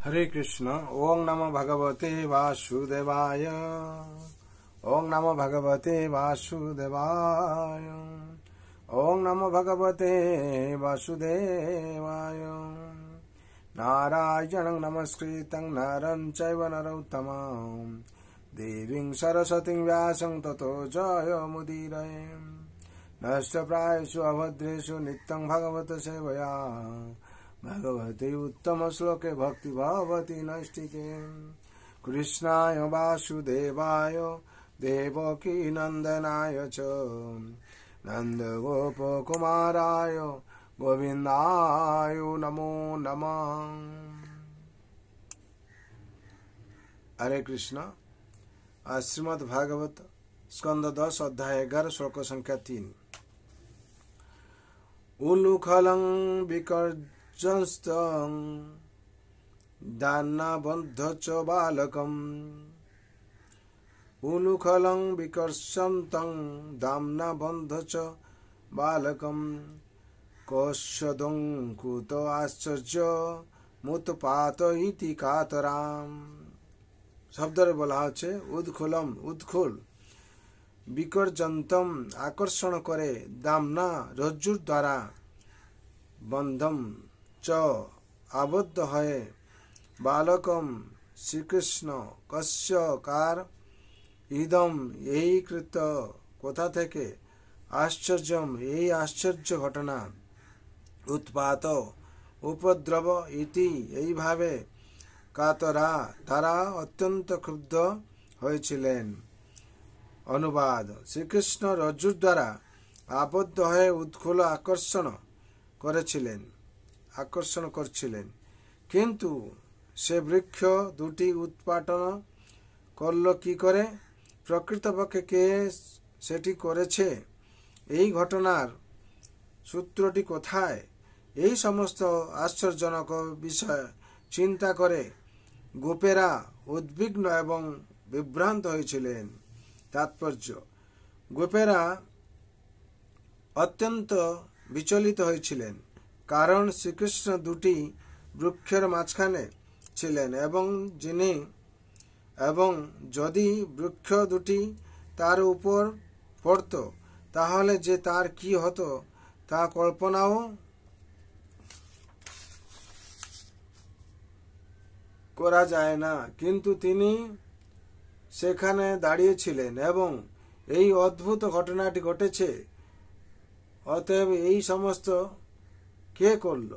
हरे कृष्ण। ओं नमो भगवते वासुदेवाय। ओं नमो भगवते वासुदेवाय। ओं नमो भगवते वासुदेवाय। नारायणं नमस्कृतं नरं चैव नरोत्तमं देवीं सरस्वतीं व्यासं ततो जयमुदीरये। नष्टप्रायेषु अभद्रेषु नित्यं भगवत सेवया भगवते उत्तम श्लोके भक्ति भवति नैष्टिके। कृष्णाय वासुदेवाय देवकी नंदनाय च नंदगोपकुमाराय गोविंदाय नमो नमः। हरे कृष्ण। श्रीमद् भागवत स्कंद 10 अध्याय 11 श्लोक संख्या 3। उलुखलं विकर्जंस्तं दानबद्ध च बालकम्। उलुखलं विकर्षन्तं दाम्नाबन्ध च बालकम्। कौशदं कुत आश्चर्य मुत्पात इति कातराम। शब्दरे बोला আছে উৎখুলম উৎখুল, বিকর্জন্তম আকর্ষণ করে, দামনা রজ্জুর দ্বারা, বন্ধম চ আবদ্ধ হয়ে, বালকম শ্রীকৃষ্ণ কস্য কার, ইদম এই কৃত কোথা থেকে, আশ্চর্যম এই আশ্চর্য ঘটনা, উৎপাত উপদ্রব ইতি এইভাবে, কাতরা তারা অত্যন্ত ক্ষুব্ধ হয়েছিলেন। অনুবাদ। শ্রীকৃষ্ণ রজ্জুর দ্বারা আবদ্ধ হয়ে উৎখুল আকর্ষণ করছিলেন, কিন্তু সে বৃক্ষ দুটি উৎপাটন করল কি করে, প্রকৃতপক্ষে কে সেটি করেছে, এই ঘটনার সূত্রটি কোথায়, এই সমস্ত আশ্চর্যজনক বিষয় চিন্তা করে গোপেরা উদ্বিগ্ন এবং বিভ্রান্ত হয়েছিলেন। তাৎপর্য: গোপেরা অত্যন্ত বিচলিত হয়েছিলেন, কারণ শ্রীকৃষ্ণ দুটি বৃক্ষের মাঝখানে ছিলেন এবং যদি বৃক্ষ দুটি তার উপর পড়ত তাহলে যে তার কি হতো তা কল্পনাও করা যায় না। কিন্তু তিনি সেখানে দাঁড়িয়েছিলেন এবং এই অদ্ভুত ঘটনাটি ঘটেছে। অতএব এই সমস্ত কে করল,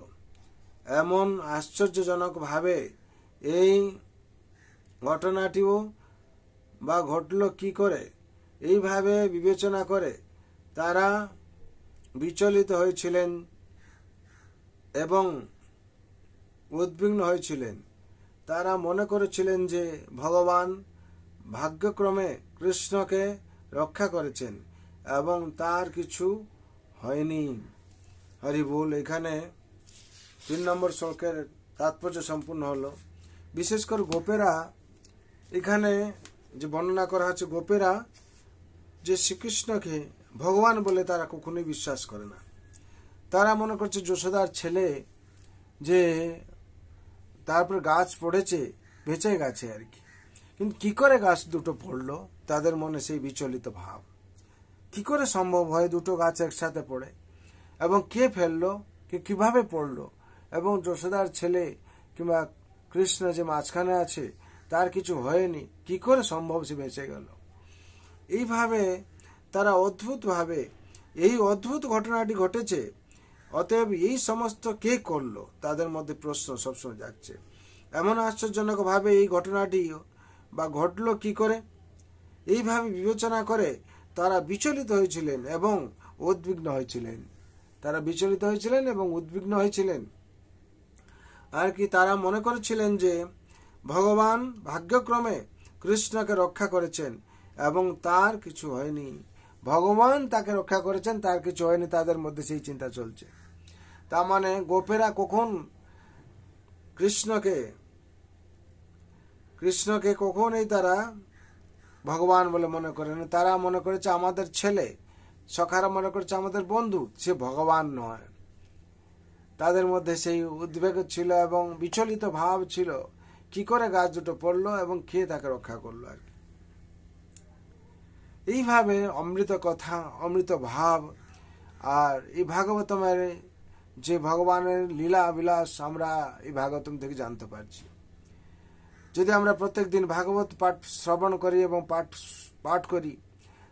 এমন আশ্চর্যজনক ভাবে এই ঘটনাটিও বা ঘটল কি করে, এইভাবে বিবেচনা করে তারা বিচলিত হয়েছিলেন এবং উদ্বিগ্ন হয়েছিলেন। তারা মনে করেছিলেন যে ভগবান ভাগ্যক্রমে কৃষ্ণকে রক্ষা করেছেন এবং তার কিছু হয়নি। হরি বল। এখানে 3 নম্বর শ্লোকের তাৎপর্য সম্পূর্ণ হলো। বিশেষ করে গোপেরা, এখানে যে বর্ণনা করা হচ্ছে, গোপেরা যে শ্রীকৃষ্ণকে ভগবান বলে তারা কখনোই বিশ্বাস করে না। তারা মনে করছে যশোদার ছেলে, যে তারপর গাছ পড়েছে, বেঁচে গেছে আর কি। কিন্তু কি করে গাছ দুটো পড়লো, তাদের মনে সেই বিচলিত ভাব। কি করে সম্ভব হয় দুটো গাছ একসাথে পড়ে, এবং কে ফেললো, কে কিভাবে পড়লো, এবং যশোদার ছেলে কিংবা কৃষ্ণ যে মাঝখানে আছে তার কিছু হয়নি, কি করে সম্ভব সে বেঁচে গেল। এইভাবে তারা অদ্ভুতভাবে এই অদ্ভুত ঘটনাটি ঘটেছে। অতএব এই সমস্ত কে করলো, তাদের মধ্যে প্রশ্ন সবসময় যাচ্ছে। এমন আশ্চর্যজনক ভাবে এই ঘটনাটি বা ঘটলো কি করে, এইভাবে বিবেচনা করে তারা বিচলিত হয়েছিলেন এবং উদ্বিগ্ন হয়েছিলেন। আর কি তারা মনে করেছিলেন যে ভগবান ভাগ্যক্রমে কৃষ্ণকে রক্ষা করেছেন এবং তার কিছু হয়নি। ভগবান তাকে রক্ষা করেছেন, তার কিছু হয়নি, তাদের মধ্যে সেই চিন্তা চলছে। তার মানে গোপেরা কখন কৃষ্ণকে কখনই তারা ভগবান বলে মনে করেন। তারা মনে করেছে আমাদের ছেলে, সখারা মনে করেছে আমাদের বন্ধু, সে ভগবান নয়। তাদের মধ্যে সেই উদ্বেগ ছিল এবং বিচলিত ভাব ছিল, কি করে গাছ দুটো পড়লো এবং কে তাকে রক্ষা করলো আর কি। এইভাবে অমৃত কথা, অমৃত ভাব আর এই ভাগবতমের যে ভগবানের লীলা বিলাস আমরা এই ভাগবতম থেকে জানতে পারছি। যদি আমরা প্রত্যেক দিন ভাগবত পাঠ শ্রবণ করি এবং পাঠ করি,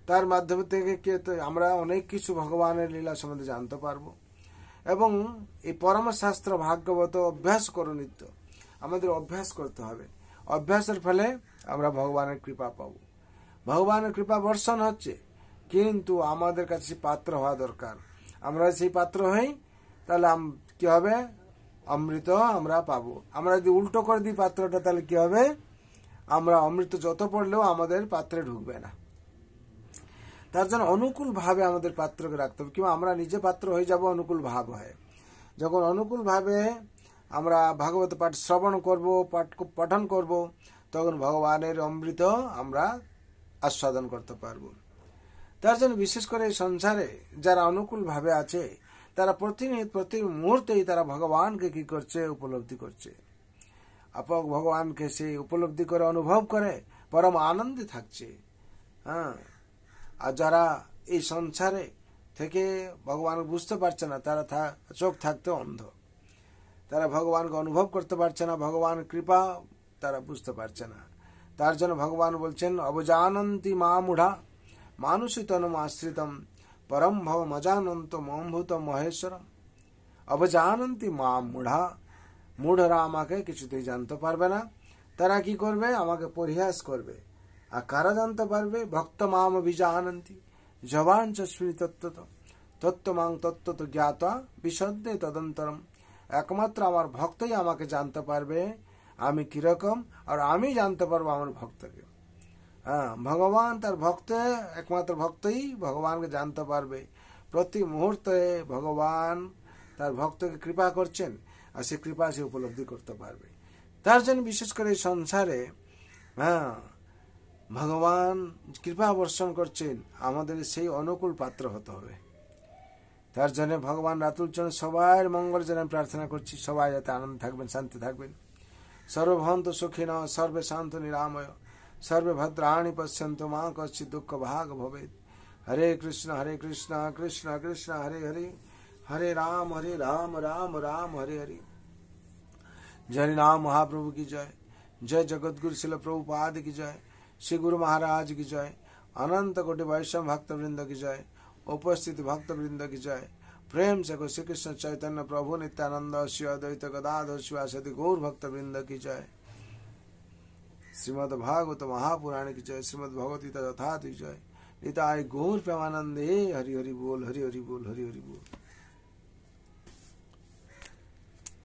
তার মাধ্যমে থেকে আমরা অনেক কিছু ভগবানের লীলা সম্বন্ধে জানতে পারবো। এবং এই পরমশাস্ত্র ভাগবত অভ্যাস করো নিত্য, আমাদের অভ্যাস করতে হবে। অভ্যাসের ফলে আমরা ভগবানের কৃপা পাবো। ভগবানের কৃপা বর্ষণ হচ্ছে, কিন্তু আমাদের কাছে পাত্র হওয়া দরকার। আমরা সেই পাত্র হই, তাহলে কি হবে? অমৃত আমরা পাবো। আমরা যদি উল্টো করে দিই পাত্রটা, তাহলে কি হবে? আমরা অমৃত যত পড়লেও আমাদের পাত্রে ঢুকবে না। তার জন্য অনুকূল ভাবে আমাদের পাত্রকে রাখতে হবে, কিংবা আমরা নিজে পাত্র হয়ে যাব অনুকূল ভাব হয়। যখন অনুকূল ভাবে আমরা ভাগবত পাঠ শ্রবণ করব, পঠন করব, তখন ভগবানের অমৃত আমরা আস্বাদন করতে পারব। তার জন্য বিশেষ করে এই সংসারে যারা অনুকূল ভাবে আছে, তারা প্রতি মুহূর্তেই তারা ভগবানকে কি করছে? উপলব্ধি করছে। ভগবানকে সে উপলব্ধি করে, অনুভব করে, পরম আনন্দে থাকছে। হ্যাঁ, আর যারা এই সংসারে থেকে ভগবান বুঝতে পারছে না, তারা চোখ থাকতে অন্ধ, তারা ভগবানকে অনুভব করতে পারছে না, ভগবান কৃপা তারা বুঝতে পারছে না। তার জন্য ভগবান বলছেন, অবজানন্তি মা মূঢ়া মানুষী তনুম আশ্রিতম পরম ভব মজানন্ত মম্ভূত মহেশ্বরম। অবজানন্তি মা মূঢ়া, মূঢ়রা আমাকে কিছুতেই জানতে পারবে না। তারা কি করবে? আমাকে পরিহাস করবে। আর কারা জানতে পারবে? ভক্ত মাম বিজানন্তি জবান চস্মি তত্ত্বত তত্ত্বমাং তত্ত্বত জ্ঞাতা বিশদ্দে তদন্তরম। একমাত্র আমার ভক্তই আমাকে জানতে পারবে আমি কিরকম, আর আমি জানতে পারবো আমার ভক্তকে। হ্যাঁ, ভগবান তার ভক্ত, একমাত্র ভক্তই ভগবানকে জানতে পারবে। প্রতি মুহূর্তে ভগবান তার ভক্তকে কৃপা করছেন, আর সে কৃপা সে উপলব্ধি করতে পারবে। তার জন্য বিশেষ করে সংসারে ভগবান কৃপা বর্ষণ করছেন, আমাদের সেই অনুকূল পাত্র হতে হবে। তার জন্য ভগবান রাতুল চরণ সবার মঙ্গল জন্য প্রার্থনা করছি। সবাই যাতে আনন্দ থাকবেন, শান্তি থাকবেন। সর্বভন্ত সুখিন সর্বে শান্ত নিরাময় সর্বে ভদ্রাণি পশ্যন্তু মা কশ্চিৎ দুঃখ ভাগ ভবেৎ। হরে কৃষ্ণ কৃষ্ণ কৃষ্ণ হরে হরে, হরে রাম রাম রাম হরে हरे। जय नाम महाप्रभु की जय। जय जगतगुरु शिल प्रभुपाद की जय। श्री गुरु महाराज की जय। अनंत कोटि वैष्णव भक्त वृंद की जय। उपस्थित भक्त वृंद की जय। प्रेम से को श्री कृष्ण चैतन्य प्रभु नित्यानंद श्री अद्वैत गदाधर शिवासदि गौर भक्त वृंद की जय। श्रीमद् भागवत महापुराण की जय। श्रीमद् भगवती तथा की जय। निताय गौर प्रेमानंदे। हरि हरि बोल, हरि हरि बोल, हरि हरि बोल।